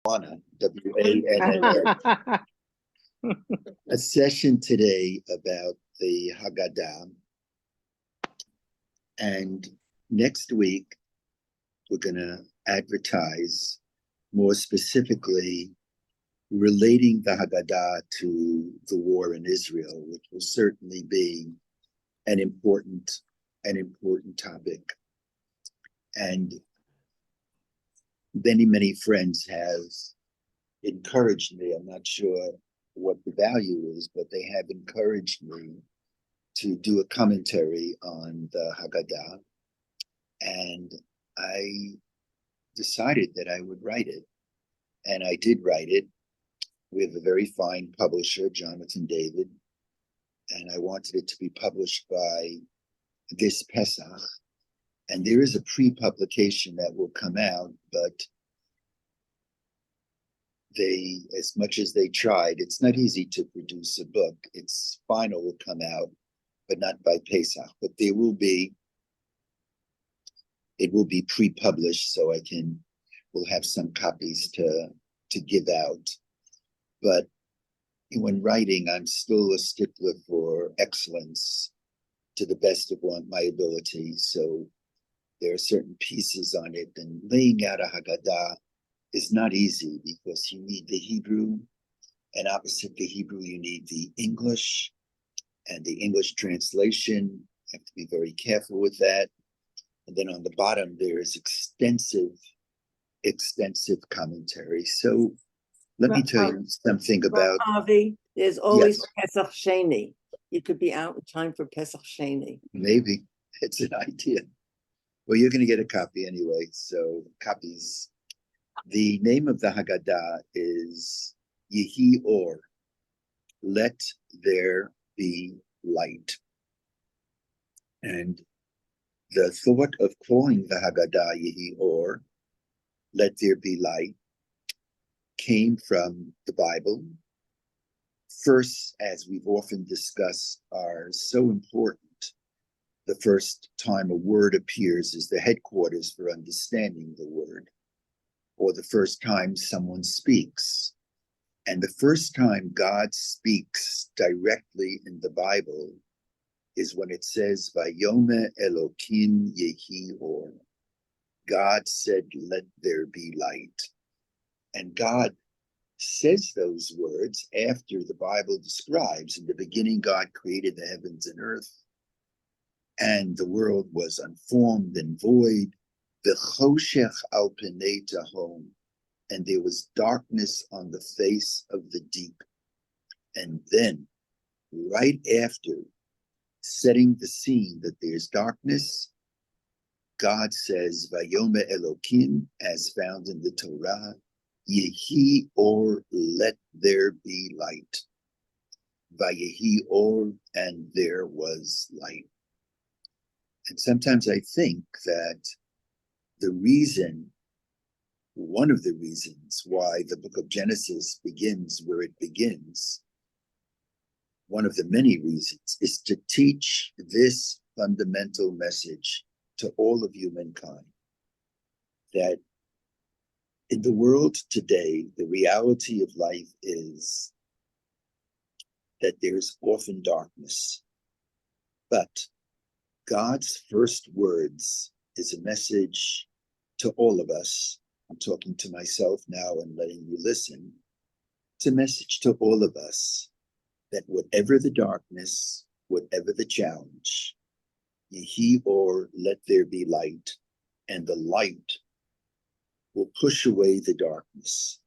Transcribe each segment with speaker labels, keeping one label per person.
Speaker 1: Wanna, a session today about the Haggadah. And next week, we're going to advertise more specifically relating the Haggadah to the war in Israel, which will certainly be an important topic. And many friends have encouraged me. I'm not sure what the value is, but they have encouraged me to do a commentary on the Haggadah. And I decided that I would write it. And I did write it. We have a very fine publisher, Jonathan David, and I wanted it to be published by this Pesach. And there is a pre-publication that will come out, but they, as much as they tried, it's not easy to produce a book. Its final will come out, but not by Pesach. But it will be pre-published, so we'll have some copies to give out. But when writing, I'm still a stickler for excellence to the best of my ability. So there are certain pieces on it, and laying out a Haggadah is not easy because you need the Hebrew, and opposite the Hebrew, you need the English, and the English translation. You have to be very careful with that. And then on the bottom, there is extensive commentary. So let me tell you something about
Speaker 2: Avi. There's always Pesach Sheni. You could be out in time for Pesach Sheni.
Speaker 1: Maybe it's an idea. Well, you're going to get a copy anyway. So copies. The name of the Haggadah is Yehi Or. Let there be light. And the thought of calling the Haggadah Yehi Or, let there be light, came from the Bible. First, as we've often discussed, are so important. The first time a word appears is the headquarters for understanding the word, or the first time someone speaks. And the first time God speaks directly in the Bible is when it says, Vayome Elokim Yehi Or. God said, let there be light. And God says those words after the Bible describes, in the beginning, God created the heavens and earth, and the world was unformed and void, v'choshech al penei tahom, and there was darkness on the face of the deep. And then, right after setting the scene that there's darkness, God says, Vayome Elokim, as found in the Torah, Yehi Or, let there be light. Vayehi Or, and there was light. And sometimes I think that one of the reasons why the book of Genesis begins where it begins, one of the many reasons, is to teach this fundamental message to all of humankind, that in the world today, the reality of life is that there's often darkness. But God's first words is a message to all of us. I'm talking to myself now and letting you listen. It's a message to all of us that whatever the darkness, whatever the challenge, Yehi Or, let there be light, and the light will push away the darkness.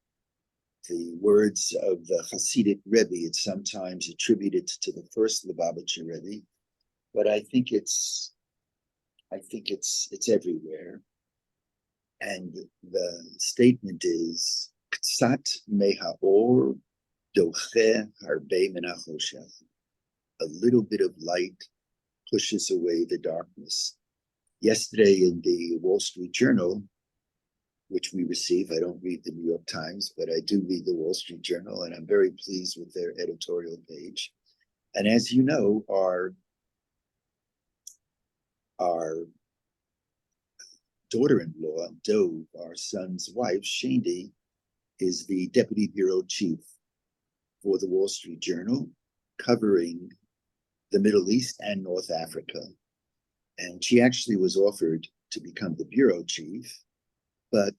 Speaker 1: The words of the Hasidic Rebbe, it's sometimes attributed to the first Lubavitcher Rebbe, but I think it's everywhere. And the statement is Ktsat mehaor doche harbe min hachoshech. A little bit of light pushes away the darkness. Yesterday in the Wall Street Journal, which we receive, I don't read the New York Times, but I do read the Wall Street Journal, and I'm very pleased with their editorial page. And as you know, our daughter-in-law, Dove, our son's wife, Shandy, is the deputy bureau chief for the Wall Street Journal, covering the Middle East and North Africa. And she actually was offered to become the bureau chief, but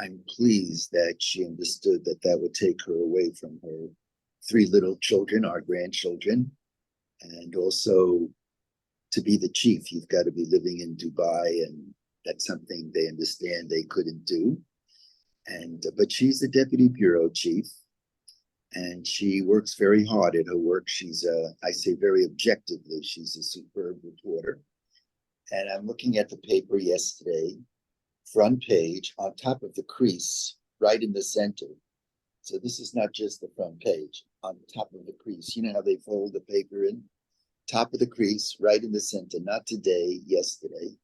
Speaker 1: I'm pleased that she understood that that would take her away from her 3 little children, our grandchildren, and also to be the chief, you've got to be living in Dubai, and that's something they understand they couldn't do. And but she's the deputy bureau chief, and she works very hard at her work. She's I say very objectively, she's a superb reporter. And I'm looking at the paper yesterday, front page, on top of the crease, right in the center. So this is not just the front page, on top of the crease. You know how they fold the paper in? Top of the crease, right in the center, not today, yesterday.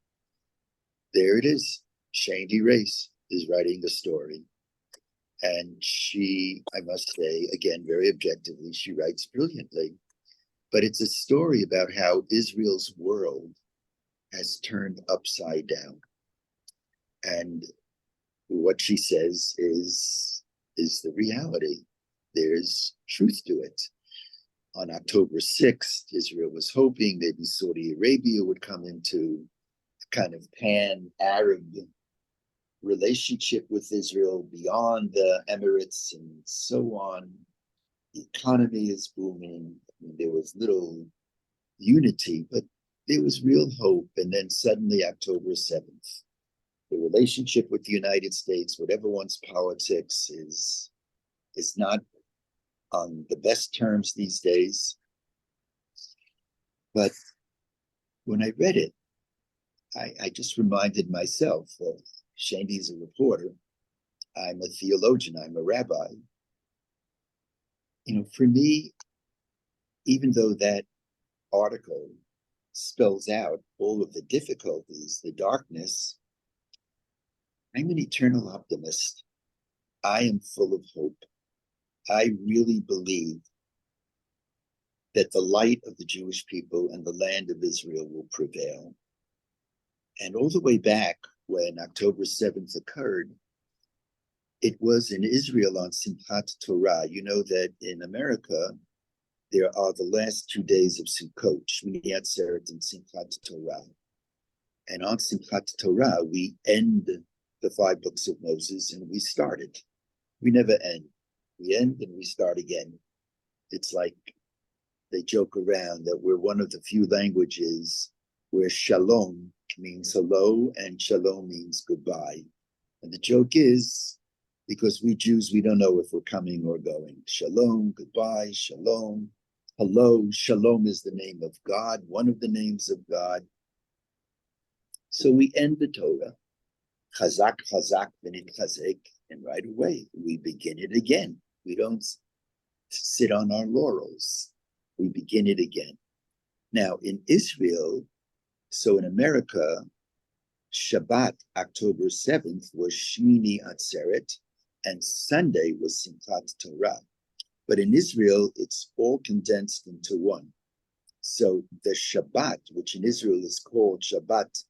Speaker 1: There it is. Shandy Race is writing the story. And she, I must say, again, very objectively, she writes brilliantly. But it's a story about how Israel's world has turned upside down. And what she says is the reality. There's truth to it. On October 6th, Israel was hoping maybe Saudi Arabia would come into a kind of pan-Arab relationship with Israel beyond the Emirates and so on. The economy is booming. I mean, there was little unity, but there was real hope. And then suddenly, October 7th, the relationship with the United States, whatever one's politics is not on the best terms these days. But when I read it, I just reminded myself that Shandy's a reporter. I'm a theologian. I'm a rabbi. You know, for me, even though that article spells out all of the difficulties, the darkness, I'm an eternal optimist. I am full of hope. I really believe that the light of the Jewish people and the land of Israel will prevail. And all the way back when October 7th occurred, it was in Israel on Simchat Torah. You know that in America, there are the last 2 days of Sukkot, Shmini Atzeret and Simchat Torah. And on Simchat Torah, we end the 5 books of Moses and we start it. We never end. We end and we start again. It's like they joke around that we're one of the few languages where shalom means hello and shalom means goodbye. And the joke is, because we Jews, we don't know if we're coming or going. Shalom, goodbye, shalom, hello. Shalom is the name of God, one of the names of God. So we end the Torah, chazak, chazak, v'nit chazek, and right away we begin it again. We don't sit on our laurels. We begin it again. Now in Israel, so in America, Shabbat, October 7th, was Shmini Atzeret, and Sunday was Simchat Torah. But in Israel, it's all condensed into one. So the Shabbat, which in Israel is called Shabbat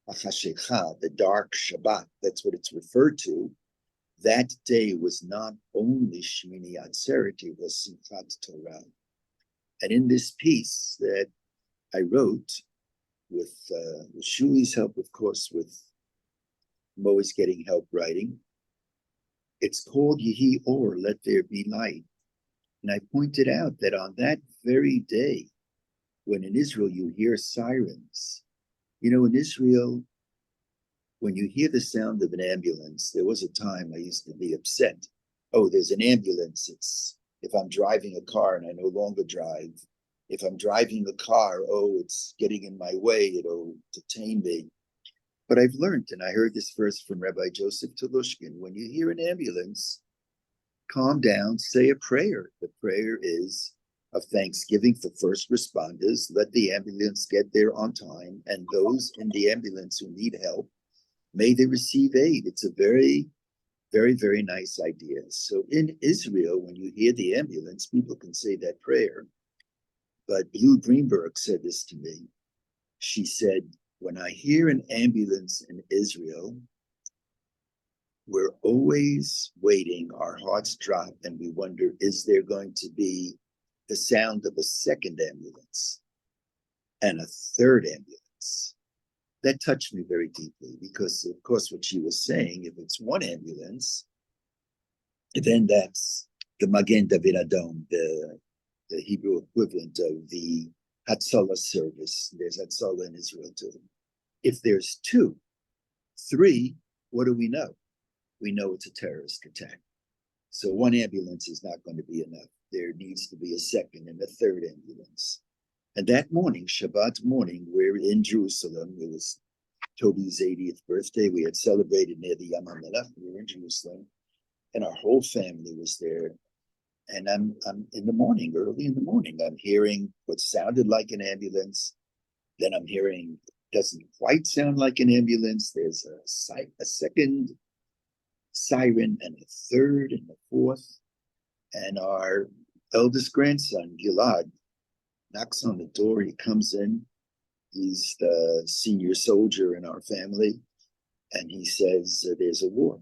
Speaker 1: HaChashecha, the dark Shabbat, that's what it's referred to. That day was not only Shmini Atzeret, it was Simchat Torah. And in this piece that I wrote, with Shuli's help, of course, I'm always getting help writing. It's called Yehi Or, Let There Be Light. And I pointed out that on that very day, when in Israel you hear sirens, you know, in Israel, when you hear the sound of an ambulance, there was a time I used to be upset. Oh, there's an ambulance. It's if I'm driving a car and I no longer drive. If I'm driving the car, oh, it's getting in my way, it'll detain me. But I've learned, and I heard this verse from Rabbi Joseph Telushkin, when you hear an ambulance, calm down, say a prayer. The prayer is of thanksgiving for first responders. Let the ambulance get there on time, and those in the ambulance who need help, may they receive aid. It's a very, very, very nice idea. So in Israel, when you hear the ambulance, people can say that prayer. But Blue Greenberg said this to me. She said, when I hear an ambulance in Israel, we're always waiting, our hearts drop, and we wonder, is there going to be the sound of a second ambulance and a third ambulance? That touched me very deeply because, of course, what she was saying, if it's one ambulance, then that's the Magen David Adom, the Hebrew equivalent of the Hatzalah service. There's Hatzalah in Israel too. If there's two, three, what do we know? We know it's a terrorist attack. So one ambulance is not going to be enough. There needs to be a second and a third ambulance. And that morning, Shabbat morning, we're in Jerusalem. It was Toby's 80th birthday. We had celebrated near the Yam HaMelech. We were in Jerusalem, and our whole family was there. And I'm in the morning, early in the morning, I'm hearing what sounded like an ambulance. Then I'm hearing doesn't quite sound like an ambulance. There's a second siren and a third and a fourth. And our eldest grandson, Gilad, knocks on the door. He comes in. He's the senior soldier in our family. And he says, there's a war.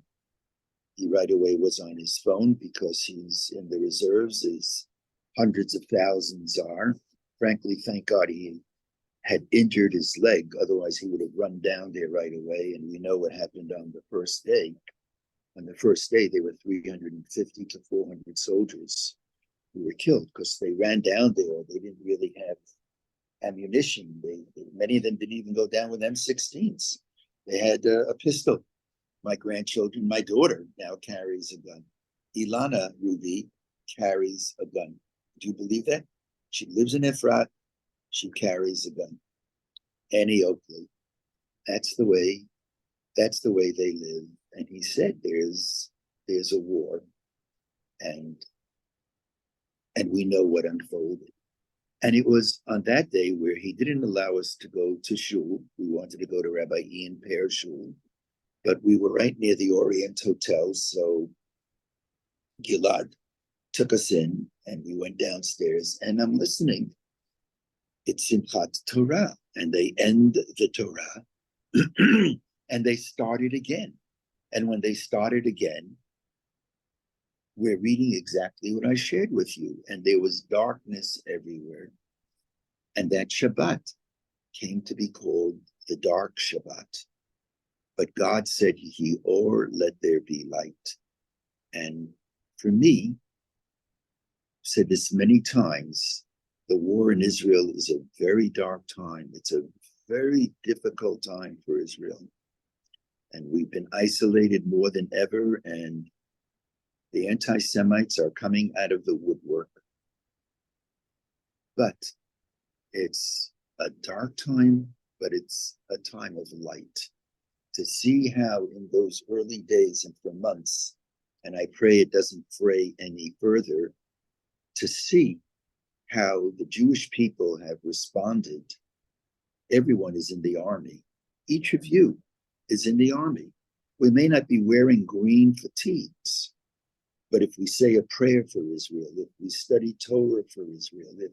Speaker 1: He right away was on his phone because he's in the reserves, as hundreds of thousands are. Frankly, thank God he had injured his leg. Otherwise, he would have run down there right away. And we know what happened on the first day. On the first day, there were 350 to 400 soldiers who were killed because they ran down there. They didn't really have ammunition. Many of them didn't even go down with M16s. They had a pistol. My grandchildren, my daughter now carries a gun. Ilana Ruby carries a gun. Do you believe that? She lives in Efrat. She carries a gun. Annie Oakley. That's the way they live. And he said there's a war, and we know what unfolded. And it was on that day where he didn't allow us to go to shul. We wanted to go to Rabbi Ian Pear's shul, but we were right near the Orient Hotel, so Gilad took us in, and we went downstairs, and I'm listening. It's Simchat Torah, and they end the Torah, and they started again. And when they started again, we're reading exactly what I shared with you. And there was darkness everywhere. And that Shabbat came to be called the dark Shabbat. But God said, Yehi or, let there be light. And for me, I've said this many times, the war in Israel is a very dark time. It's a very difficult time for Israel. And we've been isolated more than ever, and the anti-Semites are coming out of the woodwork. But it's a dark time, but it's a time of light. To see how in those early days and for months, and I pray it doesn't fray any further, to see how the Jewish people have responded. Everyone is in the army. Each of you is in the army. We may not be wearing green fatigues, but if we say a prayer for Israel, if we study Torah for Israel, if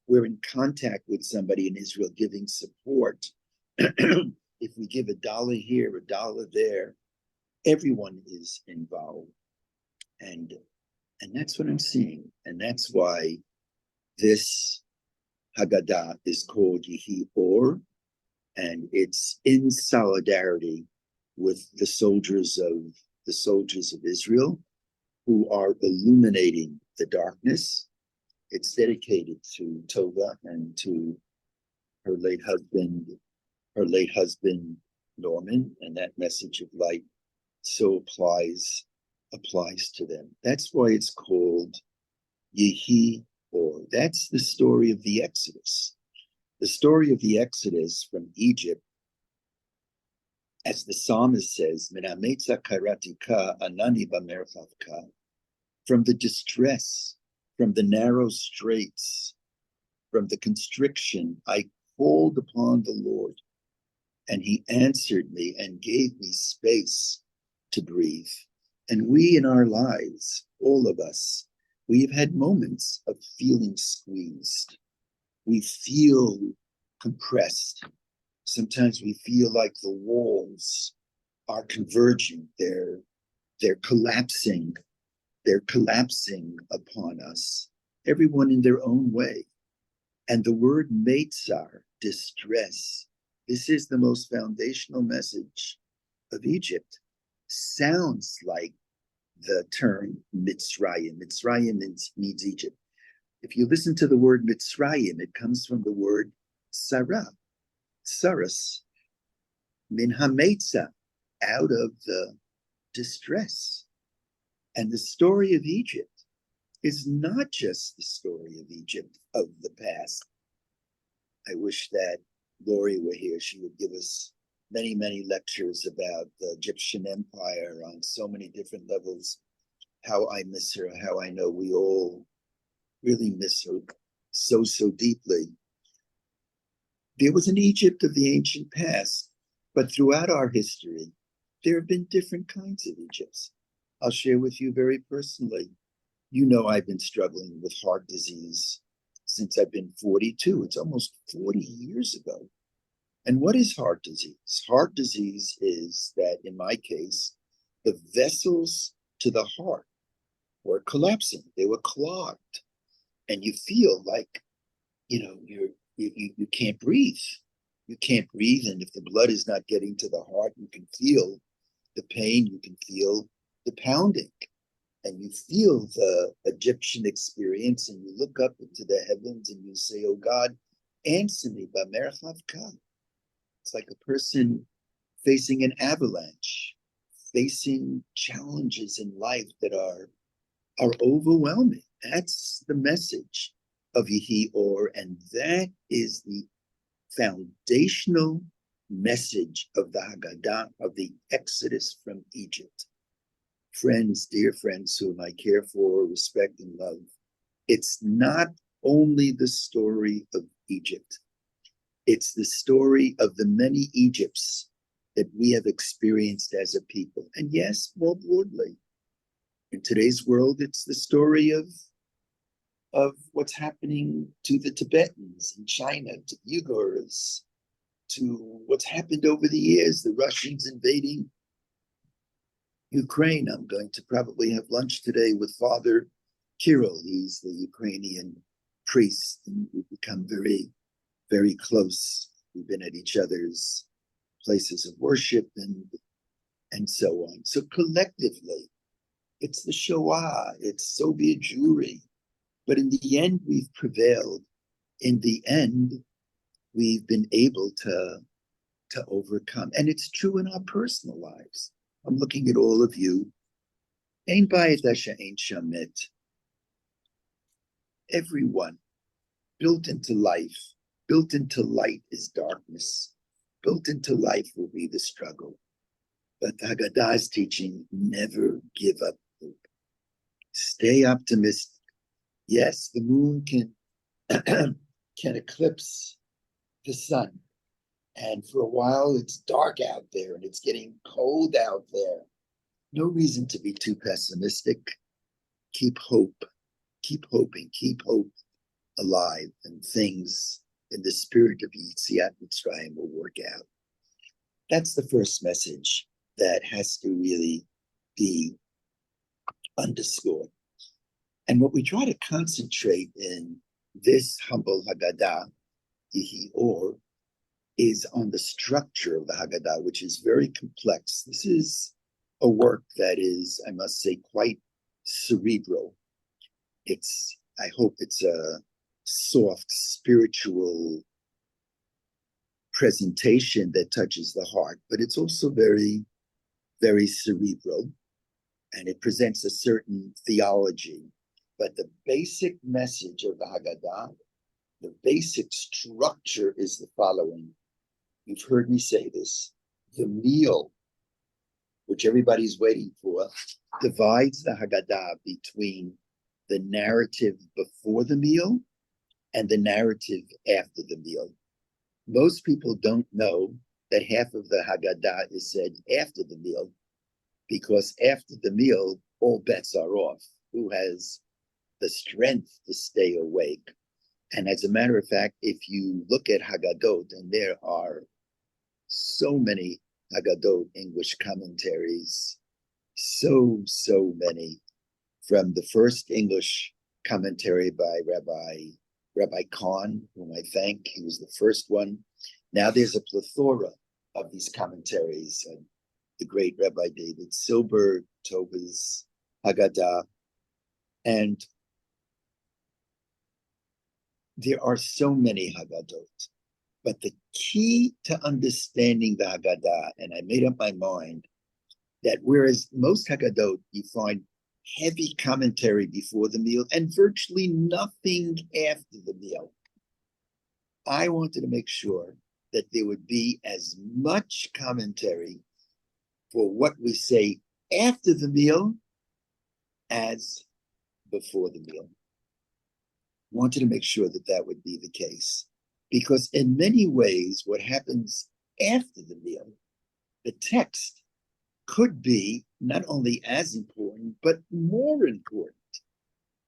Speaker 1: we're in contact with somebody in Israel giving support, if we give $1 here, $1 there, everyone is involved. And that's what I'm seeing. And that's why this Haggadah is called Yehi Or, and it's in solidarity with the soldiers of Israel who are illuminating the darkness. It's dedicated to Tova and to her late husband Norman, and that message of light so applies to them. That's why it's called Yehi Or. That's the story of the Exodus. The story of the Exodus from Egypt, as the psalmist says, "Minametza karatika anani bamerchavka," from the distress, from the narrow straits, from the constriction, I called upon the Lord, and he answered me and gave me space to breathe. And we in our lives, all of us, we've had moments of feeling squeezed. We feel compressed. Sometimes we feel like the walls are converging. They're They're collapsing. They're collapsing upon us, everyone in their own way. And the word meitzar, distress, this is the most foundational message of Egypt, sounds like the term Mitzrayim. Mitzrayim means Egypt. If you listen to the word Mitzrayim, it comes from the word Sarah, Saras, min hametza, out of the distress. And the story of Egypt is not just the story of Egypt of the past. I wish that Lori were here. She would give us many, many lectures about the Egyptian Empire on so many different levels. How I miss her, how I know we all really miss her so, so deeply. There was an Egypt of the ancient past, but throughout our history, there have been different kinds of Egypts. I'll share with you very personally. You know, I've been struggling with heart disease since I've been 42. It's almost 40 years ago. And what is heart disease? Heart disease is that, in my case, the vessels to the heart were collapsing. They were clogged. And you feel like, you can't breathe. You can't breathe. And if the blood is not getting to the heart, you can feel the pain. You can feel the pounding. And you feel the Egyptian experience, and you look up into the heavens and you say, oh God, answer me, B'merech Lavka. It's like a person facing an avalanche, facing challenges in life that are overwhelming. That's the message of Yehi Or, and that is the foundational message of the Haggadah, of the Exodus from Egypt. Friends, dear friends whom I care for, respect, and love, it's not only the story of Egypt. It's the story of the many Egypts that we have experienced as a people. And yes, more broadly, in today's world, it's the story of what's happening to the Tibetans in China, to Uyghurs, to what's happened over the years, the Russians invading Ukraine. I'm going to probably have lunch today with Father Kirill. He's the Ukrainian priest, and we've become very, very close. We've been at each other's places of worship and so on. So collectively, it's the Shoah, it's Soviet Jewry. But in the end, we've prevailed. In the end, we've been able to overcome. And it's true in our personal lives. I'm looking at all of you. Ein bayit asher ein shamet. Everyone built into life, built into light is darkness. Built into life will be the struggle. But the Haggadah is teaching, never give up hope. Stay optimistic. Yes, the moon can eclipse the sun. And for a while, it's dark out there and it's getting cold out there. No reason to be too pessimistic. Keep hope. Keep hoping. Keep hope alive, and things in the spirit of Yetziat Mitzrayim will work out. That's the first message that has to really be underscored. And what we try to concentrate in this humble Haggadah, Yehi Or, is on the structure of the Haggadah, which is very complex. This is a work that is, I must say, quite cerebral. I hope it's a soft, spiritual presentation that touches the heart, but it's also very, very cerebral, and it presents a certain theology. But the basic message of the Haggadah, the basic structure is the following. You've heard me say this. The meal, which everybody's waiting for, divides the Haggadah between the narrative before the meal and the narrative after the meal. Most people don't know that half of the Haggadah is said after the meal, because after the meal, all bets are off. Who has the strength to stay awake? And as a matter of fact, if you look at Haggadot, and there are so many Haggadot English commentaries, so many, from the first English commentary by Rabbi Kahn, whom I thank. He was the first one. Now there's a plethora of these commentaries. The great Rabbi David Silber, Tobes, Haggadah, and there are so many Haggadot. But the key to understanding the Haggadah, and I made up my mind that whereas most Haggadot you find heavy commentary before the meal and virtually nothing after the meal, I wanted to make sure that there would be as much commentary for what we say after the meal as before the meal. Wanted to make sure that that would be the case, because in many ways, what happens after the meal, the text could be not only as important, but more important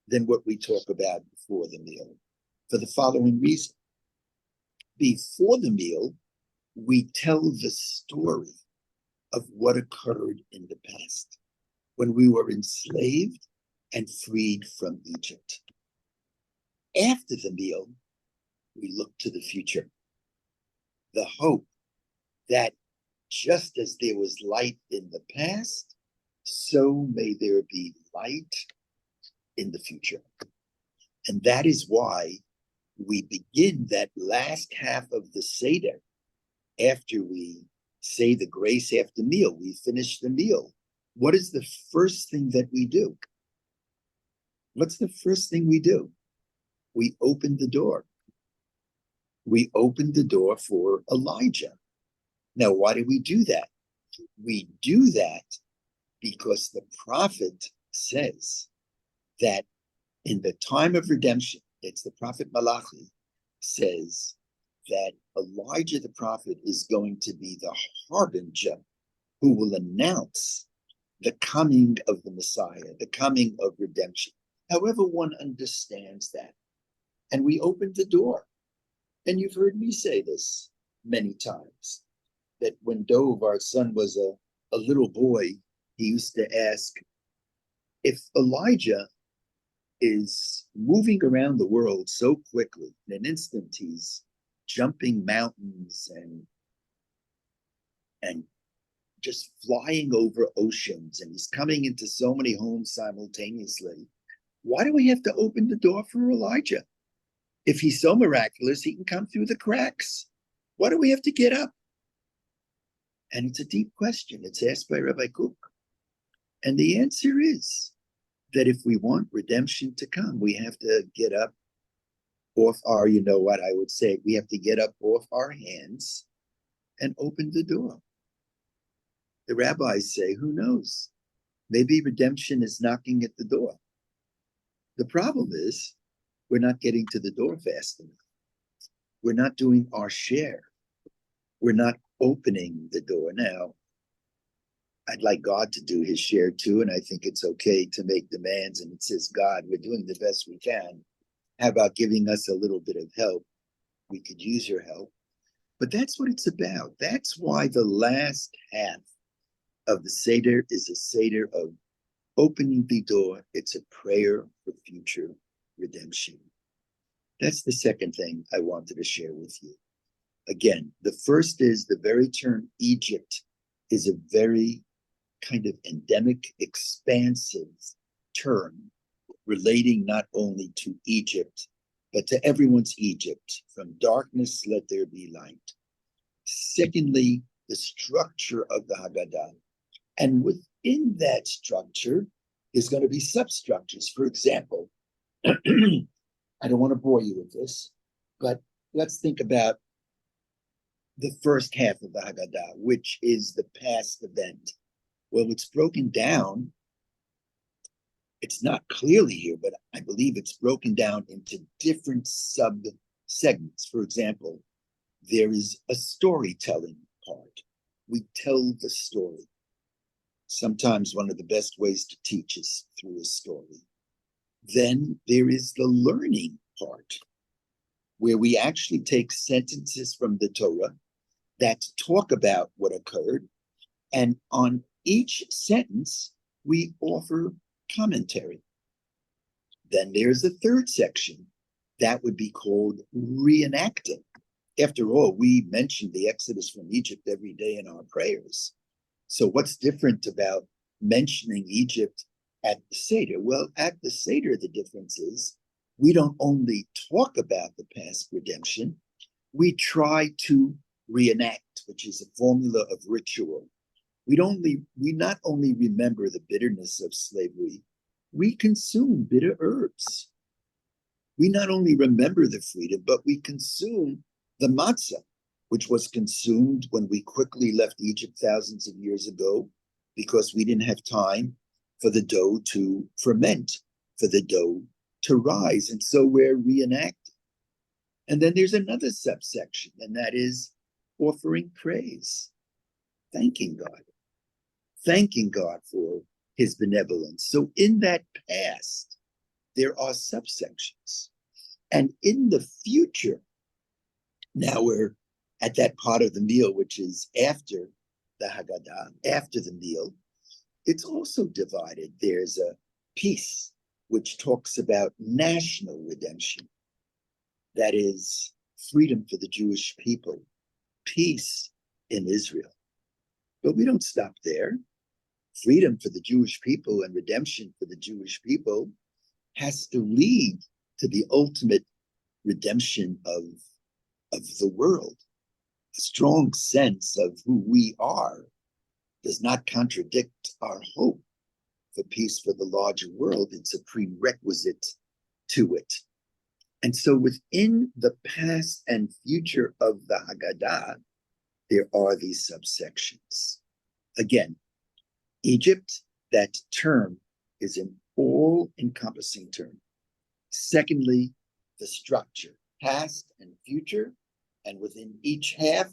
Speaker 1: than what we talk about before the meal, for the following reason. Before the meal, we tell the story of what occurred in the past when we were enslaved and freed from Egypt. After the meal, we look to the future, the hope that just as there was light in the past, so may there be light in the future. And that is why we begin that last half of the Seder after we say the grace after meal. We finish the meal. What is the first thing that we do? What's the first thing we do? We open the door. We open the door for Elijah. Now, why do we do that? We do that because the prophet says that in the time of redemption, it's the prophet Malachi, says that Elijah the prophet is going to be the harbinger who will announce the coming of the Messiah, the coming of redemption. However one understands that. And we opened the door. And you've heard me say this many times, that when Dove, our son, was a little boy, he used to ask, if Elijah is moving around the world so quickly, in an instant he's jumping mountains and just flying over oceans, and he's coming into so many homes simultaneously, why do we have to open the door for Elijah? If he's so miraculous, he can come through the cracks. Why do we have to get up? And it's a deep question. It's asked by Rabbi Kook. And the answer is that if we want redemption to come, we have to get up off our, you know what I would say, we have to get up off our hands and open the door. The rabbis say, who knows? Maybe redemption is knocking at the door. The problem is, we're not getting to the door fast enough. We're not doing our share. We're not opening the door. Now, I'd like God to do his share too, and I think it's okay to make demands. And it says, God, we're doing the best we can. How about giving us a little bit of help? We could use your help. But that's what it's about. That's why the last half of the Seder is a Seder of opening the door. It's a prayer for future redemption. That's the second thing I wanted to share with you. Again, the first is the very term Egypt is a very kind of endemic, expansive term relating not only to Egypt, but to everyone's Egypt. From darkness, let there be light. Secondly, the structure of the Haggadah. And within that structure, there's going to be substructures. For example, I don't want to bore you with this, but let's think about the first half of the Haggadah, which is the past event. Well, it's broken down. It's not clearly here, but I believe it's broken down into different sub-segments. For example, there is a storytelling part. We tell the story. Sometimes one of the best ways to teach is through a story. Then there is the learning part, where we actually take sentences from the Torah that talk about what occurred, and on each sentence, we offer commentary. Then there's a third section that would be called reenacting. After all, we mention the Exodus from Egypt every day in our prayers. So what's different about mentioning Egypt at the Seder? Well, at the Seder, the difference is we don't only talk about the past redemption, we try to reenact, which is a formula of ritual. We not only remember the bitterness of slavery, we consume bitter herbs. We not only remember the freedom, but we consume the matzah, which was consumed when we quickly left Egypt thousands of years ago because we didn't have time for the dough to ferment, for the dough to rise. And so we're reenacting. And then there's another subsection, and that is offering praise, thanking God for his benevolence. So in that past, there are subsections. And in the future, now we're at that part of the meal, which is after the Haggadah, after the meal, it's also divided. There's a piece which talks about national redemption. That is freedom for the Jewish people, peace in Israel. But we don't stop there. Freedom for the Jewish people and redemption for the Jewish people has to lead to the ultimate redemption of the world. A strong sense of who we are does not contradict our hope for peace for the larger world. It's a prerequisite to it. And so within the past and future of the Haggadah, there are these subsections. Again, Egypt, that term is an all-encompassing term. Secondly, the structure, past and future, and within each half,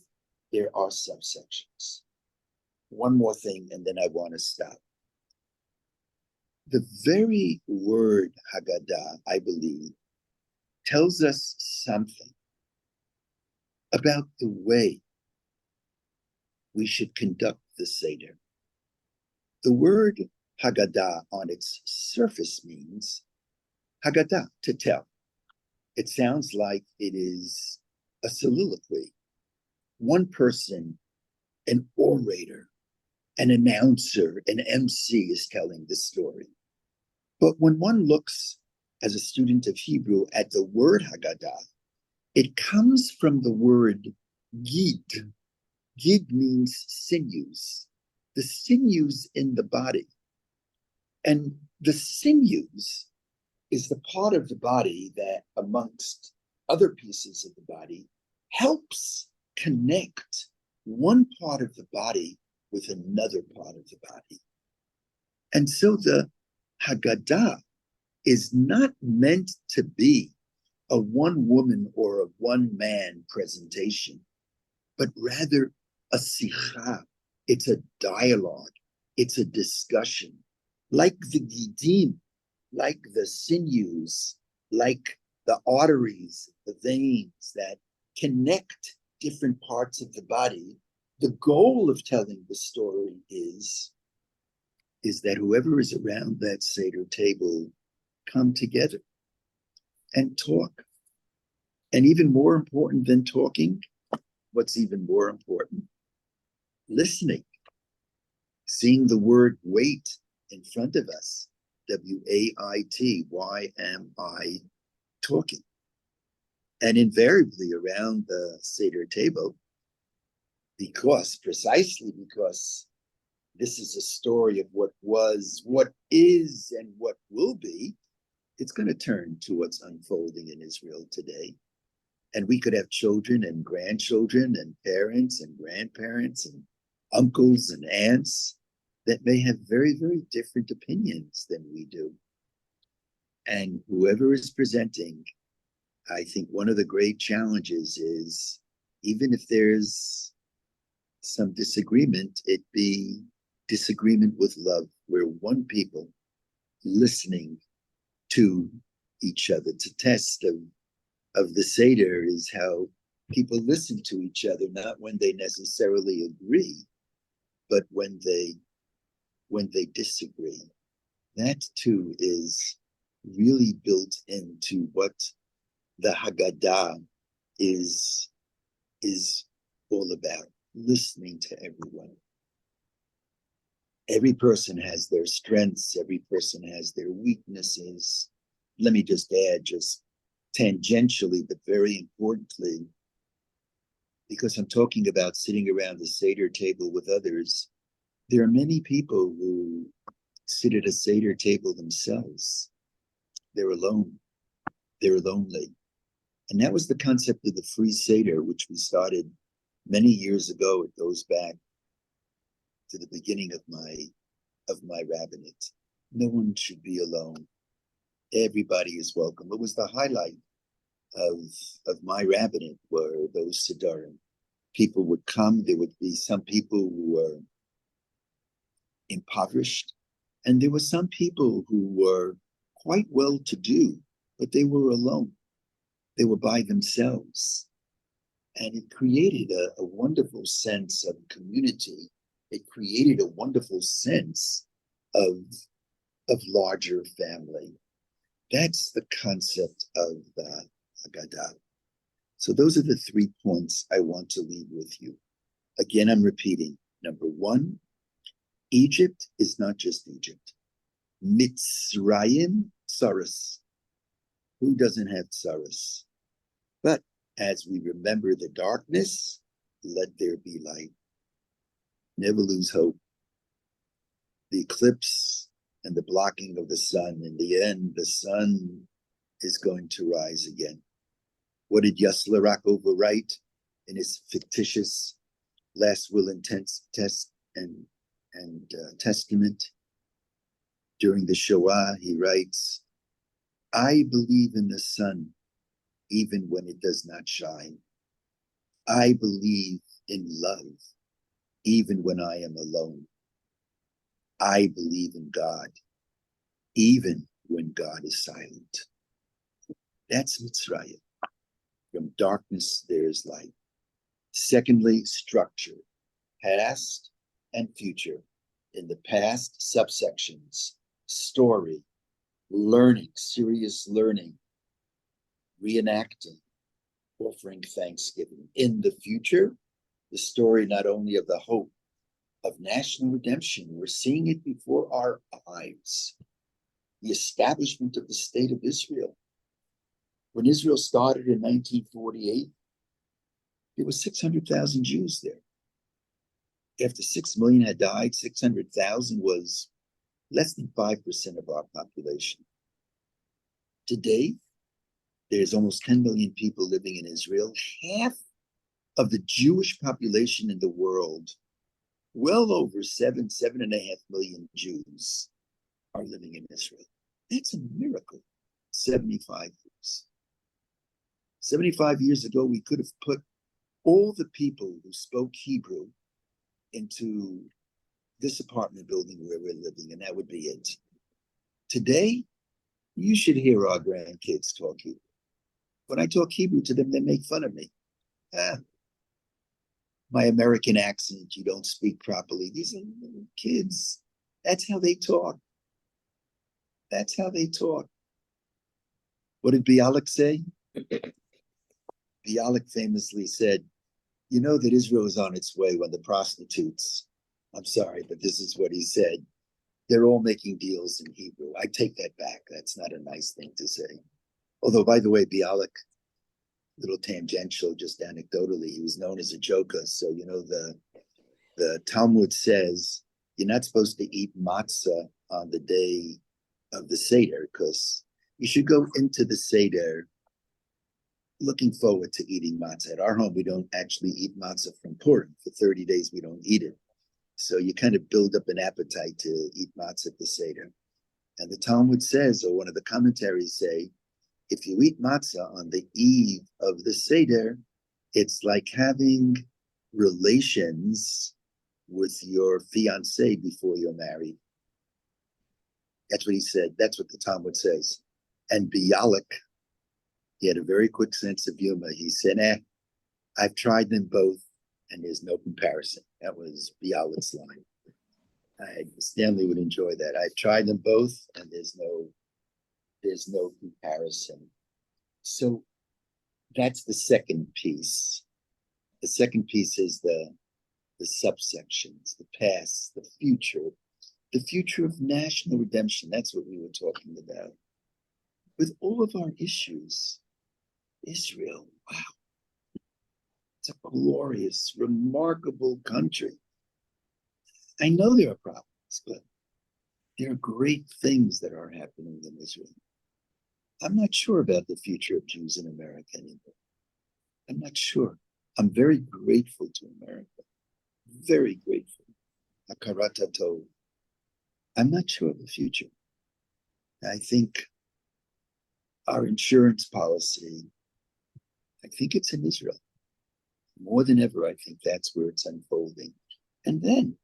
Speaker 1: there are subsections. One more thing, and then I want to stop. The very word Haggadah, I believe, tells us something about the way we should conduct the Seder. The word Haggadah on its surface means Haggadah, to tell. It sounds like it is a soliloquy. One person, an orator, an announcer, an MC is telling the story. But when one looks as a student of Hebrew at the word Haggadah, it comes from the word gid. Gid means sinews, the sinews in the body. And the sinews is the part of the body that, amongst other pieces of the body, helps connect one part of the body with another part of the body. And so the Haggadah is not meant to be a one woman or a one man presentation, but rather a sikha. It's a dialogue. It's a discussion. Like the gidim, like the sinews, like the arteries, the veins that connect different parts of the body, the goal of telling the story is that whoever is around that Seder table come together and talk. And even more important than talking, what's even more important? Listening. Seeing the word wait in front of us. W-A-I-T. Why am I talking? And invariably around the Seder table, precisely because this is a story of what was, what is, and what will be, it's going to turn to what's unfolding in Israel today. And we could have children and grandchildren and parents and grandparents and uncles and aunts that may have very, very different opinions than we do. And whoever is presenting, I think one of the great challenges is, even if there's some disagreement, it be disagreement with love. We're one people listening to each other. It's a test of the Seder is how people listen to each other, not when they necessarily agree, but when they when they disagree. That too is really built into what the Haggadah is all about, listening to everyone. Every person has their strengths, every person has their weaknesses. Let me just add, just tangentially, but very importantly, because I'm talking about sitting around the Seder table with others, there are many people who sit at a Seder table themselves. They're alone. They're lonely. And that was the concept of the free Seder, which we started many years ago. It goes back to the beginning of my rabbinate. No one should be alone. Everybody is welcome. It was the highlight of my rabbinate, were those Siddharim. People would come. There would be some people who were impoverished, and there were some people who were quite well-to-do, but they were alone. They were by themselves. And it created a wonderful sense of community. It created a wonderful sense of larger family. That's the concept of the Haggadah. So those are the 3 points I want to leave with you. Again, I'm repeating. Number 1, Egypt is not just Egypt. Mitzrayim, tsaros. Who doesn't have tsaros? But as we remember the darkness, let there be light. Never lose hope. The eclipse and the blocking of the sun, in the end, the sun is going to rise again. What did Yasler overwrite in his fictitious last will and testament? During the Shoah, he writes, I believe in the sun, even when it does not shine. I believe in love, even when I am alone. I believe in God, even when God is silent. That's Mitzrayim. From darkness, there is light. Secondly, structure, past and future. In the past, subsections, story, learning, serious learning, reenacting, offering thanksgiving. In the future, the story not only of the hope of national redemption, we're seeing it before our eyes. The establishment of the state of Israel. When Israel started in 1948, there were 600,000 Jews there. After 6 million had died, 600,000 was less than 5% of our population. Today, there's almost 10 million people living in Israel. Half of the Jewish population in the world, well over 7.5 million Jews, are living in Israel. That's a miracle. 75 years. 75 years ago, we could have put all the people who spoke Hebrew into this apartment building where we're living, and that would be it. Today, you should hear our grandkids talk Hebrew. When I talk Hebrew to them, they make fun of me. My American accent, you don't speak properly. These are little kids. That's how they talk. That's how they talk. What did Bialik say? Bialik famously said, you know that Israel is on its way when the prostitutes, I'm sorry, but this is what he said, they're all making deals in Hebrew. I take that back. That's not a nice thing to say. Although, by the way, Bialik, little tangential, just anecdotally, he was known as a joker. So, you know, the Talmud says you're not supposed to eat matzah on the day of the Seder, because you should go into the Seder looking forward to eating matzah. At our home, we don't actually eat matzah from Purim. For 30 days, we don't eat it. So you kind of build up an appetite to eat matzah at the Seder. And the Talmud says, or one of the commentaries say, if you eat matzah on the eve of the Seder, it's like having relations with your fiance before you're married. That's what he said. That's what the Talmud says. And Bialik, he had a very quick sense of humor. He said, I've tried them both, and there's no comparison. That was Bialik's line. Stanley would enjoy that. I've tried them both, and there's no comparison. So that's the second piece. The second piece is the subsections, the past, the future of national redemption. That's what we were talking about. With all of our issues, Israel, wow, it's a glorious, remarkable country. I know there are problems, but there are great things that are happening in Israel. I'm not sure about the future of Jews in America anymore. I'm not sure. I'm very grateful to America. Very grateful. Hakarat Tov. I'm not sure of the future. I think our insurance policy, I think it's in Israel. More than ever, I think that's where it's unfolding. And then,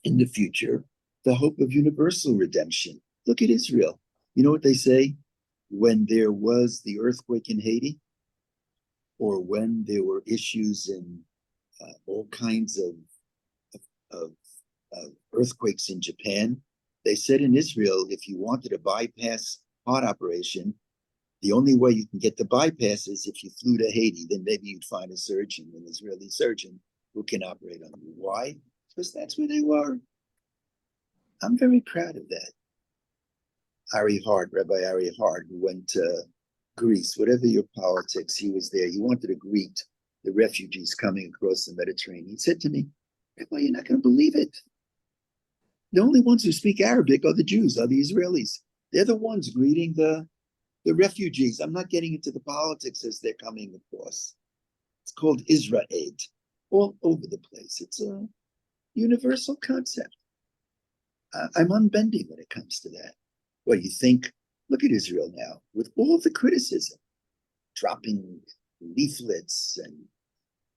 Speaker 1: in the future, the hope of universal redemption. Look at Israel. You know what they say? When there was the earthquake in Haiti, or when there were issues in all kinds of earthquakes in Japan, they said in Israel, if you wanted a bypass heart operation, the only way you can get the bypass is if you flew to Haiti. Then maybe you'd find a surgeon, an Israeli surgeon, who can operate on you. Why? Because that's where they were. I'm very proud of that. Rabbi Ari Hart, who went to Greece, whatever your politics, he was there. He wanted to greet the refugees coming across the Mediterranean. He said to me, Rabbi, you're not going to believe it. The only ones who speak Arabic are the Jews, are the Israelis. They're the ones greeting the refugees. I'm not getting into the politics as they're coming across. It's called Israel Aid, all over the place. It's a universal concept. I'm unbending when it comes to that. Well, you think, look at Israel now, with all the criticism, dropping leaflets and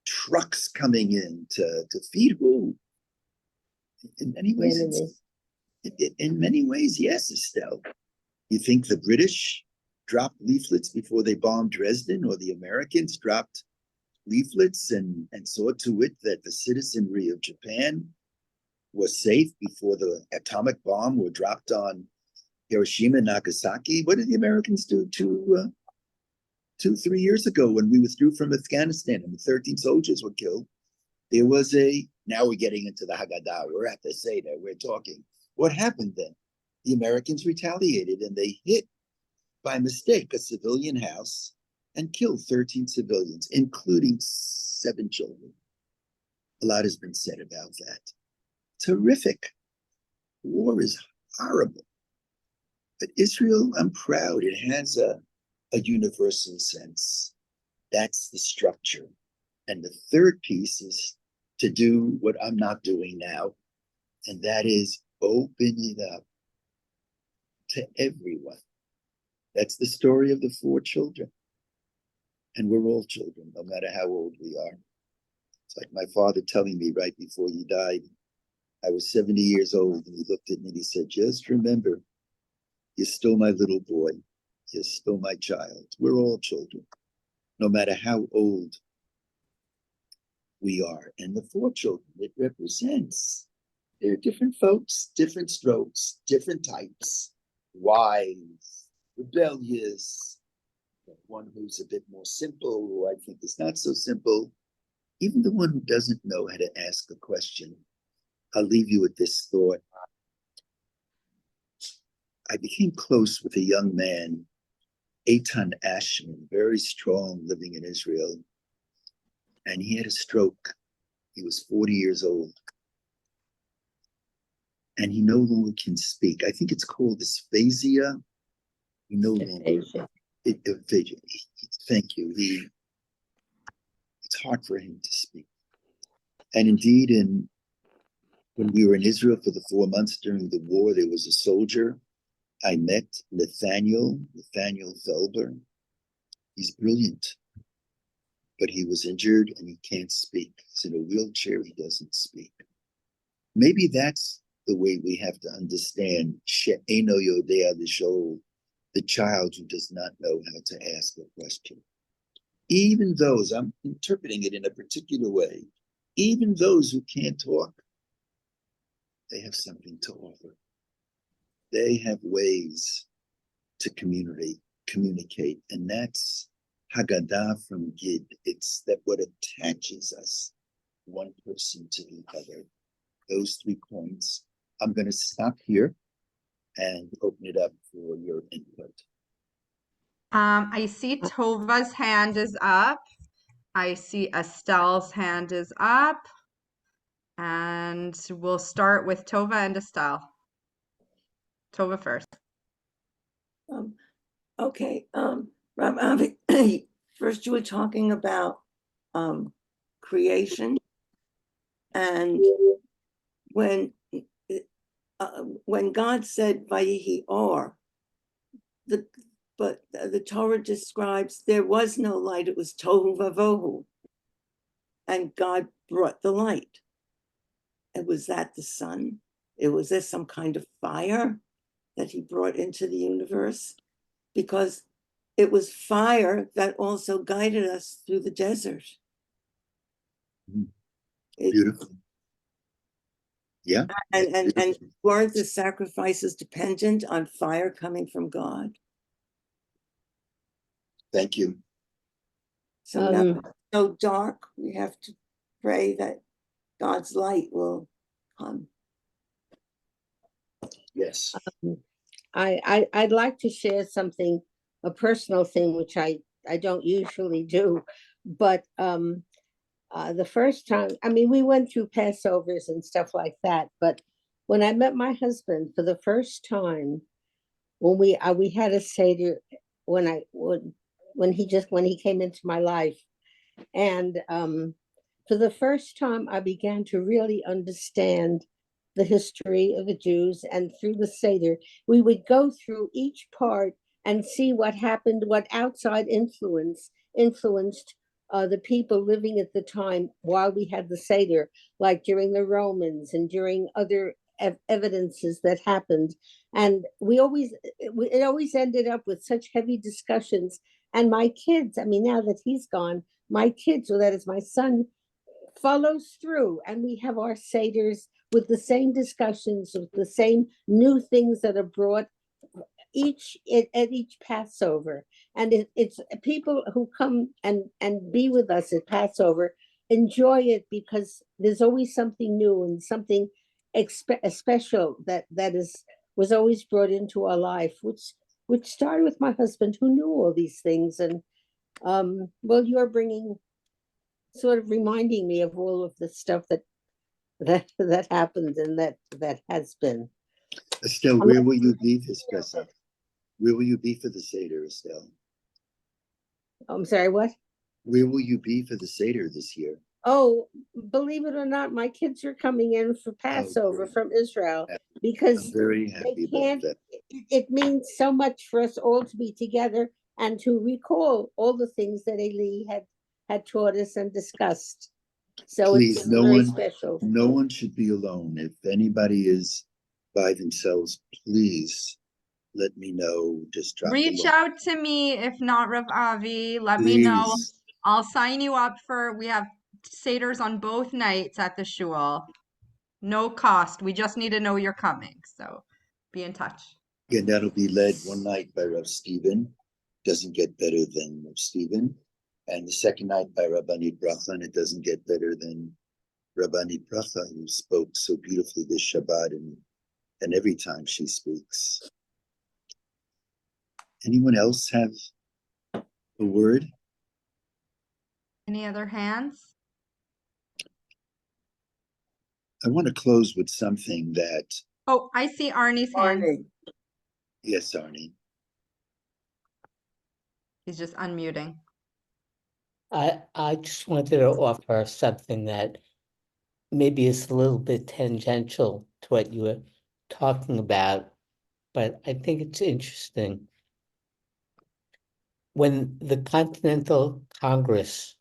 Speaker 1: trucks coming in to feed who? In many ways, yes, Estelle. You think the British dropped leaflets before they bombed Dresden, or the Americans dropped leaflets and saw to it that the citizenry of Japan was safe before the atomic bomb were dropped on Hiroshima and Nagasaki? What did the Americans do 3 years ago when we withdrew from Afghanistan and the 13 soldiers were killed? There was now we're getting into the Haggadah. We're at the Seder. We're talking. What happened then? The Americans retaliated and they hit by mistake a civilian house and killed 13 civilians, including 7 children. A lot has been said about that. Terrific. War is horrible. But Israel, I'm proud. It has a universal sense. That's the structure. And the third piece is to do what I'm not doing now, and that is open it up to everyone. That's the story of the 4 children. And we're all children, no matter how old we are. It's like my father telling me right before he died, I was 70 years old, and he looked at me and he said, just remember, you're still my little boy. You're still my child. We're all children, no matter how old we are. And the 4 children it represents, they're different folks, different strokes, different types, wise, rebellious, one who's a bit more simple, who I think is not so simple, even the one who doesn't know how to ask a question. I'll leave you with this thought. I became close with a young man, Eitan Ashman, very strong, living in Israel. And he had a stroke. He was 40 years old. And he no longer can speak. I think it's called dysphasia. He no longer. Thank you. It's hard for him to speak. And indeed, when we were in Israel for the 4 months during the war, there was a soldier I met, Nathaniel Felber. He's brilliant, but he was injured and he can't speak. He's in a wheelchair, he doesn't speak. Maybe that's the way we have to understand She'eno Yodea L'Shol, the child who does not know how to ask a question. Even those, I'm interpreting it in a particular way, even those who can't talk, They have something to offer. They have ways to communicate, and that's Haggadah from Gid. It's that what attaches us, one person to the other. Those 3 points. I'm going to stop here and open it up for your input.
Speaker 3: I see Tova's hand is up. I see Estelle's hand is up. And we'll start with Tova and Estelle. Tova first.
Speaker 2: Okay, Rob, first you were talking about creation, and when God said "Vayihi or," but the Torah describes there was no light; it was tohu vavohu, and God brought the light. And was that the sun? Was there some kind of fire that He brought into the universe? Because it was fire that also guided us through the desert.
Speaker 1: Beautiful. Yeah.
Speaker 2: And weren't the sacrifices dependent on fire coming from God?
Speaker 1: Thank you.
Speaker 2: So now it's so dark, we have to pray that God's light will come.
Speaker 1: Yes.
Speaker 4: I'd like to share something, a personal thing, which I don't usually do, but the first time, I mean, we went through Passovers and stuff like that, but when I met my husband for the first time, when we had a Seder, when he came into my life, and for the first time, I began to really understand the history of the Jews, and through the Seder, we would go through each part and see what happened, what outside influenced the people living at the time while we had the Seder, like during the Romans and during other evidences that happened. And it always ended up with such heavy discussions. And my kids, I mean, now that he's gone, my kids, or that is my son, follows through, and we have our Seders with the same discussions, with the same new things that are brought at each Passover. And it's people who come and be with us at Passover enjoy it, because there's always something new and something special that was always brought into our life, which started with my husband, who knew all these things. And well, you're bringing, sort of reminding me of all of the stuff that happened and that has been.
Speaker 1: Estelle, where will you be this Pesach? Where will you be for the Seder, Estelle?
Speaker 4: I'm sorry, what?
Speaker 1: Where will you be for the Seder this year?
Speaker 4: Oh, believe it or not, my kids are coming in for Passover from Israel, because
Speaker 1: I'm very happy about that.
Speaker 4: It means so much for us all to be together and to recall all the things that Eli had taught us and discussed. So
Speaker 1: Please,
Speaker 4: it's very special.
Speaker 1: No one should be alone. If anybody is by themselves, please let me know. Just drop
Speaker 3: Reach out to me. If not, Rav Avi, let me know. I'll sign you up we have Seders on both nights at the shul. No cost. We just need to know you're coming. So be in touch.
Speaker 1: And that'll be led one night by Rav Stephen. Doesn't get better than Rav Stephen. And the second night by Rabbanit Bracha, and it doesn't get better than Rabbanit Bracha, who spoke so beautifully this Shabbat and every time she speaks. Anyone else have a word?
Speaker 3: Any other hands?
Speaker 1: I want to close with something that...
Speaker 3: Oh, I see Arnie's hand.
Speaker 2: Arnie.
Speaker 1: Yes, Arnie.
Speaker 3: He's just unmuting.
Speaker 5: I just wanted to offer something that maybe is a little bit tangential to what you were talking about, but I think it's interesting. When the Continental Congress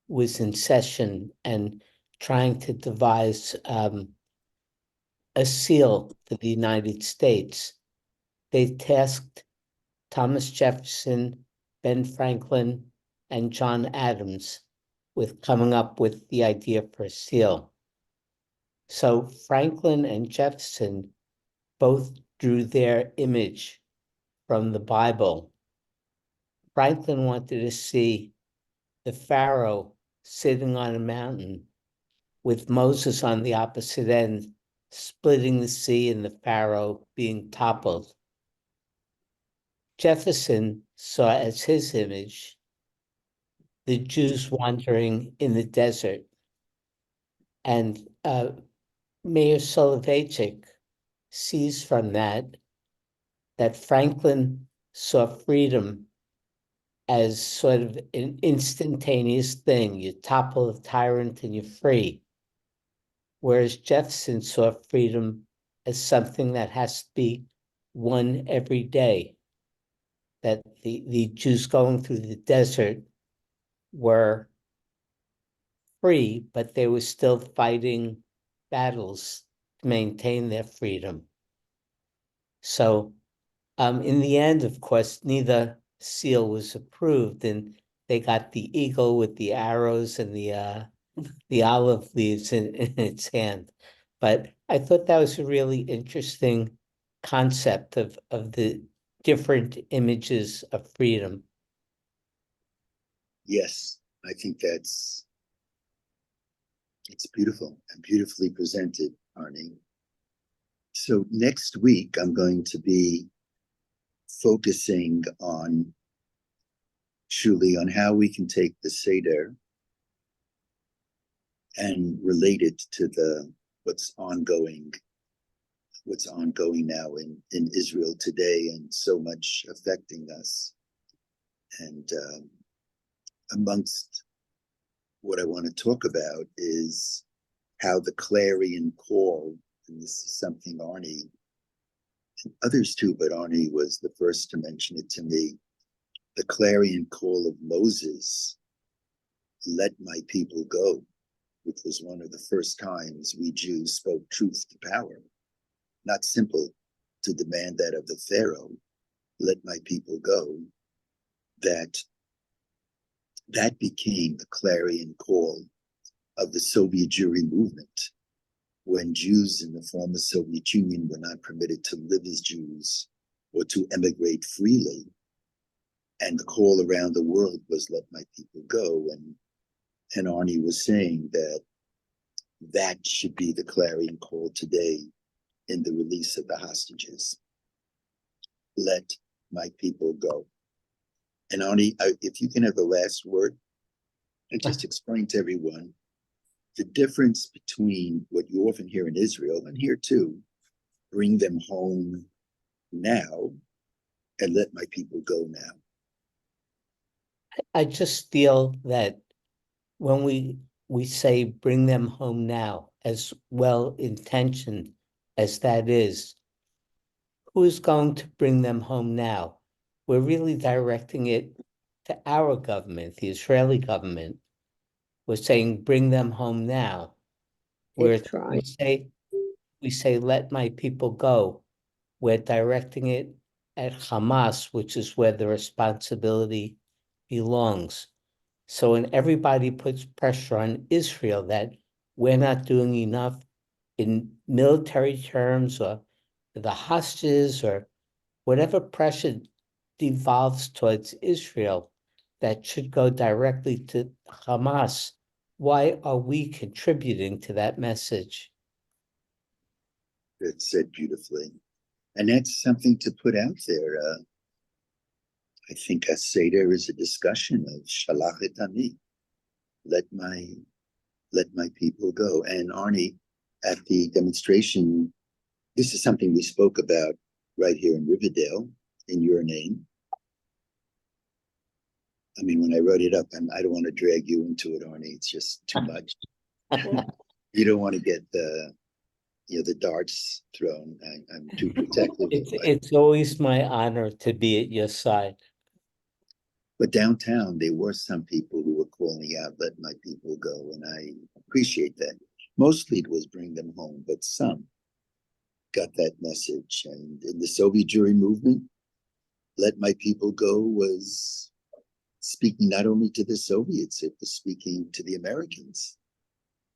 Speaker 5: was in session and trying to devise a seal for the United States, they tasked Thomas Jefferson, Ben Franklin, and John Adams with coming up with the idea for a seal. So Franklin and Jefferson both drew their image from the Bible. Franklin wanted to see the Pharaoh sitting on a mountain with Moses on the opposite end, splitting the sea and the Pharaoh being toppled. Jefferson saw as his image the Jews wandering in the desert. And Mayor Soloveitchik sees from that Franklin saw freedom as sort of an instantaneous thing. You topple the tyrant and you're free. Whereas Jefferson saw freedom as something that has to be won every day. That the Jews going through the desert were free, but they were still fighting battles to maintain their freedom. So in the end, of course, neither seal was approved, and they got the eagle with the arrows and the olive leaves in its hand. But I thought that was a really interesting concept of the different images of freedom.
Speaker 1: Yes, I think it's beautiful and beautifully presented, Arnie. So next week, I'm going to be focusing on, truly, on how we can take the Seder and relate it to what's ongoing now in Israel today, and so much affecting us. And amongst what I want to talk about is how the clarion call, and this is something Arnie and others too, but Arnie was the first to mention it to me, the clarion call of Moses, "Let my people go," which was one of the first times we Jews spoke truth to power. Not simple to demand that of the Pharaoh, "Let my people go," that became the clarion call of the Soviet Jewry movement, when Jews in the former Soviet Union were not permitted to live as Jews or to emigrate freely. And the call around the world was, "Let my people go." And Arnie was saying that should be the clarion call today in the release of the hostages. Let my people go. And Arnie, if you can have the last word, and just explain to everyone the difference between what you often hear in Israel, and here too, "Bring them home now," and "Let my people go now."
Speaker 5: I just feel that when we say "bring them home now," as well intentioned as that is, who's going to bring them home now? We're really directing it to our government, the Israeli government. We're saying "bring them home now." Where
Speaker 4: They've tried.
Speaker 5: we say "let my people go," we're directing it at Hamas, which is where the responsibility belongs. So when everybody puts pressure on Israel that we're not doing enough in military terms, or the hostages, or whatever pressure devolves towards Israel, that should go directly to Hamas. Why are we contributing to that message?
Speaker 1: It's said beautifully. And that's something to put out there. I think a Seder is a discussion of "Shalach et ami," let my people go. And Arnie, at the demonstration, this is something we spoke about right here in Riverdale in your name. I mean, when I wrote it up, and I don't want to drag you into it, Arnie, it's just too much. You don't want to get the darts thrown. I'm too protective.
Speaker 5: It's always my honor to be at your side.
Speaker 1: But downtown, there were some people who were calling out, "Let my people go," and I appreciate that. Mostly it was "bring them home," but some got that message. And in the Soviet Jewry movement, "Let my people go" was speaking not only to the Soviets, it was speaking to the Americans.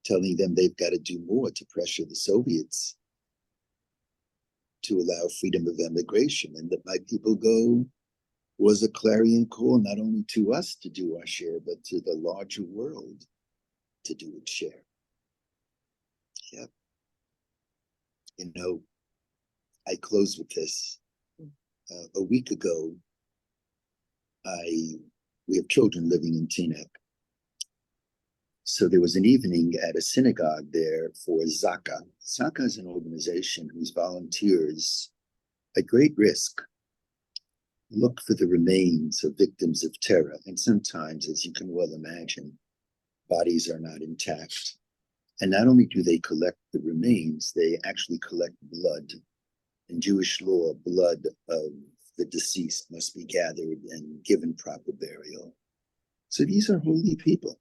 Speaker 1: telling them they've got to do more to pressure the Soviets to allow freedom of emigration. And that my people go was a clarion call, not only to us to do our share, but to the larger world to do its share. Yeah. You know, I close with this. A week ago, we have children living in Teaneck. So there was an evening at a synagogue there for Zaka. Zaka is an organization whose volunteers, at great risk, look for the remains of victims of terror. And sometimes, as you can well imagine, bodies are not intact. And not only do they collect the remains, they actually collect blood. In Jewish law, blood of the deceased must be gathered and given proper burial. So these are holy people.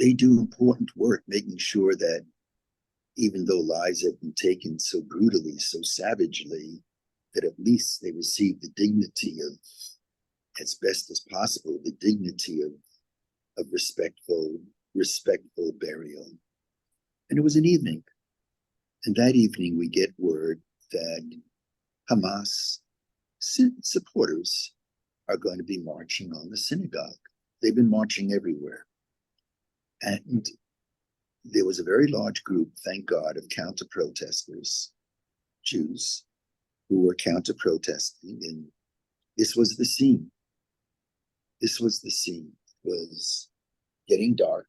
Speaker 1: They do important work, making sure that even though lives have been taken so brutally, so savagely, that at least they receive the dignity of, as best as possible, the dignity of respectful burial. And it was an evening. And that evening we get word that Hamas supporters are going to be marching on the synagogue. They've been marching everywhere. And there was a very large group, thank God, of counter-protesters, Jews, who were counter-protesting. And this was the scene. This was the scene. It was getting dark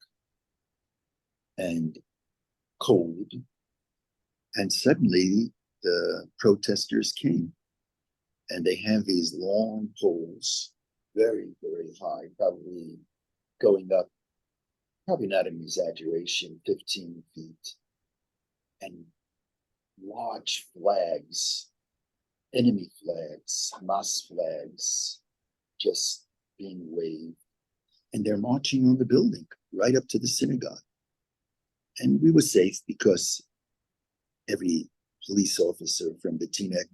Speaker 1: and cold. And suddenly the protesters came. And they have these long poles, very, very high, probably going up, probably not an exaggeration, 15 feet. And large flags, enemy flags, Hamas flags, just being waved. And they're marching on the building right up to the synagogue. And we were safe because every police officer from the Teaneck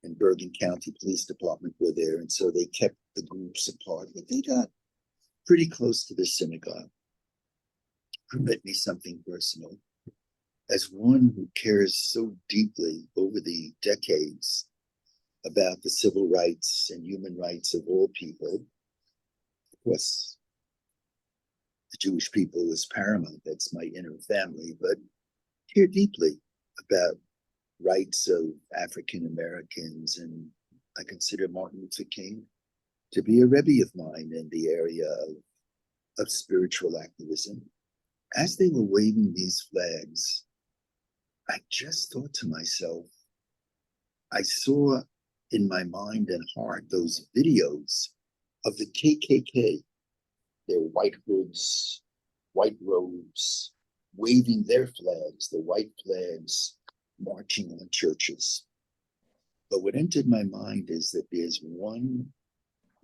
Speaker 1: and Bergen County Police Department were there. And so they kept the groups apart, but they got pretty close to the synagogue. Permit me something personal. As one who cares so deeply over the decades about the civil rights and human rights of all people, of course, the Jewish people is paramount. That's my inner family, but care deeply about rights of African Americans. And I consider Martin Luther King to be a Rebbe of mine in the area of spiritual activism. As they were waving these flags, I just thought to myself, I saw in my mind and heart those videos of the KKK, their white hoods, white robes, waving their flags, the white flags, marching on churches. But what entered my mind is that there's one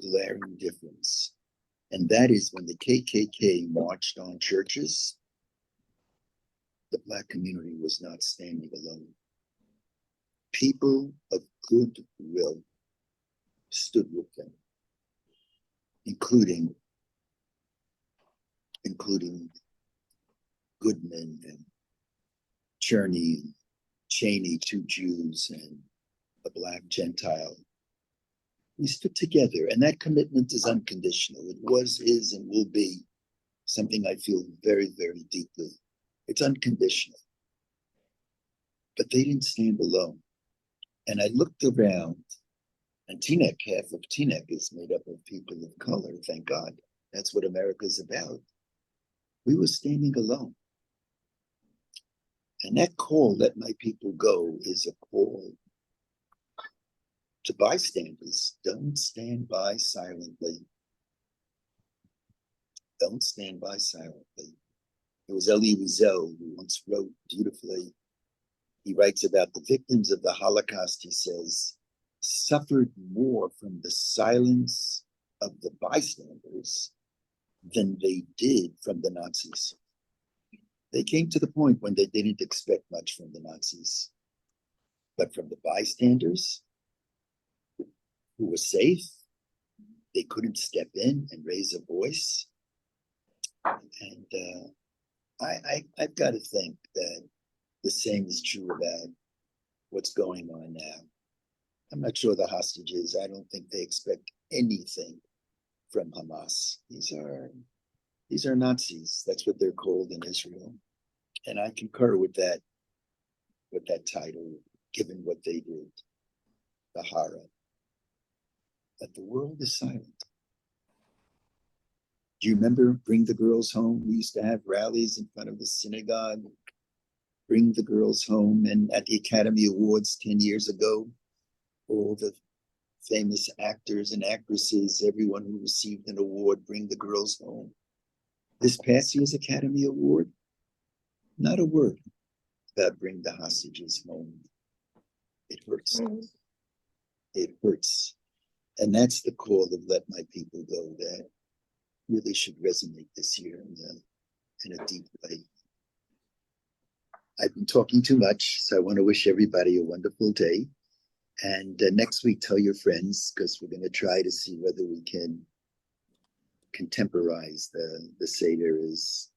Speaker 1: glaring difference, and that is when the KKK marched on churches, the Black community was not standing alone. People of goodwill stood with them, including Goodman and Cherney and Cheney, two Jews and a Black Gentile. We stood together, and that commitment is unconditional. It was, is, and will be something I feel very, very deeply. It's unconditional. But they didn't stand alone. And I looked around, and Teaneck, half of Teaneck is made up of people of color, thank God. That's what America's about. We were standing alone. And that call, let my people go, is a call to bystanders. Don't stand by silently. Don't stand by silently. It was Elie Wiesel who once wrote beautifully. He writes about the victims of the Holocaust, he says, suffered more from the silence of the bystanders than they did from the Nazis. They came to the point when they didn't expect much from the Nazis. But from the bystanders, who were safe, they couldn't step in and raise a voice. And I've got to think that the same is true about what's going on now. I'm not sure the hostages, I don't think they expect anything from Hamas. These are Nazis. That's what they're called in Israel. And I concur with that title, given what they did, the horror. But the world is silent. Do you remember Bring the Girls Home? We used to have rallies in front of the synagogue. Bring the Girls Home. And at the Academy Awards 10 years ago, all the famous actors and actresses, everyone who received an award, bring the girls home. This past year's Academy Award, not a word about bring the hostages home. It hurts. It hurts. And that's the call of Let My People Go that really should resonate this year in a deep way. I've been talking too much, so I want to wish everybody a wonderful day. And next week, tell your friends, because we're going to try to see whether we can contemporize the Seder as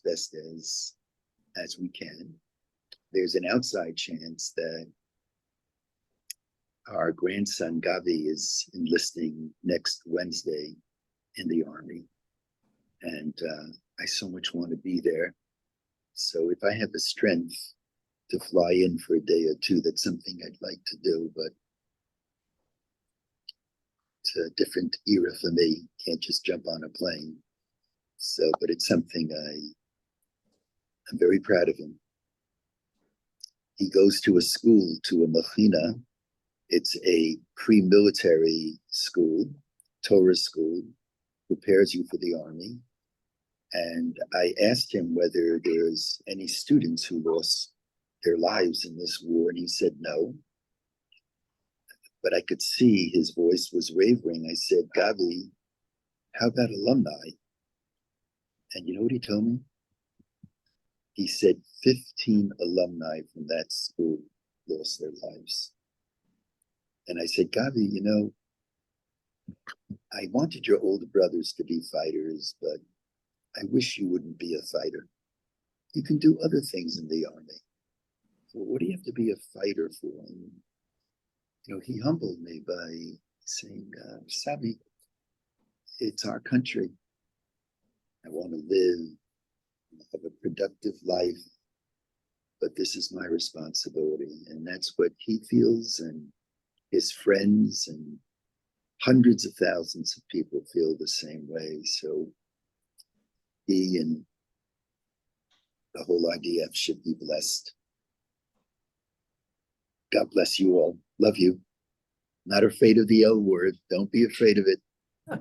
Speaker 1: best as we can. There's an outside chance that our grandson Gavi is enlisting next Wednesday in the Army. And I so much want to be there. So if I have the strength to fly in for a day or two, that's something I'd like to do, but it's a different era for me. Can't just jump on a plane. So, but it's something I'm very proud of him. He goes to a school, to a machina. It's a pre-military school, Torah school, prepares you for the army. And I asked him whether there's any students who lost their lives in this war, and he said no. But I could see his voice was wavering. I said, Gavi, how about alumni? And you know what he told me? He said 15 alumni from that school lost their lives. And I said, Gavi, you know, I wanted your older brothers to be fighters, but I wish you wouldn't be a fighter. You can do other things in the army. Well, what do you have to be a fighter for? And, you know, he humbled me by saying, Sabi, it's our country. I want to live, have a productive life, but this is my responsibility. And that's what he feels, and his friends and hundreds of thousands of people feel the same way. So he and the whole IDF should be blessed. God bless you all. Love you. Not afraid of the L word. Don't be afraid of it.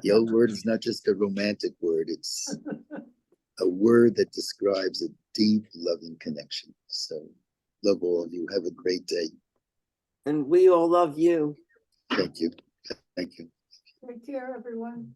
Speaker 1: The L word is not just a romantic word. It's a word that describes a deep, loving connection. So love all of you. Have a great day.
Speaker 2: And we all love you.
Speaker 1: Thank you. Thank you.
Speaker 6: Take care, everyone.